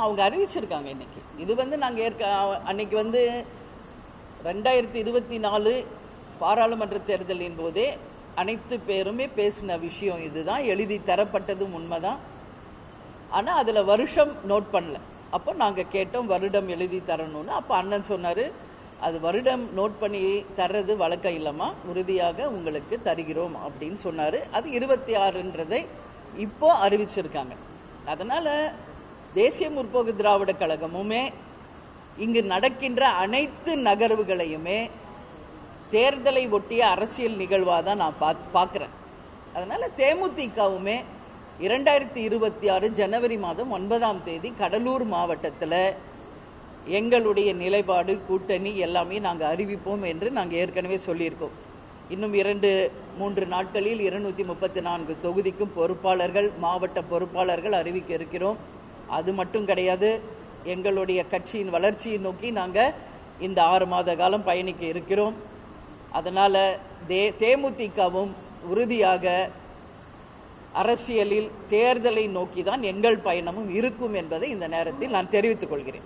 அவங்க அறிவிச்சிருக்காங்க இன்னைக்கு. இது நாங்கள் அன்னைக்கு 2024 பாராளுமன்ற தேர்தலின் போதே அனைத்து பேருமே பேசின விஷயம் இதுதான். எழுதி தரப்பட்டதும் உண்மைதான். ஆனால் அதில் வருஷம் நோட் பண்ணல. அப்போ நாங்கள் கேட்டோம் வருடம் எழுதி தரணும்னு. அப்போ அண்ணன் சொன்னார், அது வருடம் நோட் பண்ணி தர்றது வழக்கம் இல்லைம்மா, உறுதியாக உங்களுக்கு தருகிறோம் அப்படின்னு சொன்னார். அது 26ன்றதை இப்போ அறிவிச்சிருக்காங்க. அதனால் தேசிய முற்போக்கு திராவிட கழகமுமே இங்கு நடக்கின்ற அனைத்து நகர்வுகளையுமே தேர்தலை ஒட்டிய அரசியல் நிகழ்வாக தான் நான் பார்க்குறேன். அதனால் தேமுதிகவுமே 2026 ஜனவரி மாதம் 9ஆம் தேதி கடலூர் மாவட்டத்தில் எங்களுடைய நிலைப்பாடு, கூட்டணி எல்லாமே நாங்கள் அறிவிப்போம் என்று நாங்கள் ஏற்கனவே சொல்லியிருக்கோம். இன்னும் 2-3 நாட்களில் 234 தொகுதிக்கும் பொறுப்பாளர்கள், மாவட்ட பொறுப்பாளர்கள் அறிவிக்க இருக்கிறோம். அது மட்டும் கிடையாது, எங்களுடைய கட்சியின் வளர்ச்சியை நோக்கி நாங்கள் இந்த 6 மாத காலம் பயணிக்க இருக்கிறோம். அதனால் தேமுதிகவும் உறுதியாக அரசியலில் தேர்தலை நோக்கி தான் எங்கள் பயணமும் இருக்கும் என்பதை இந்த நேரத்தில் நான் தெரிவித்துக் கொள்கிறேன்.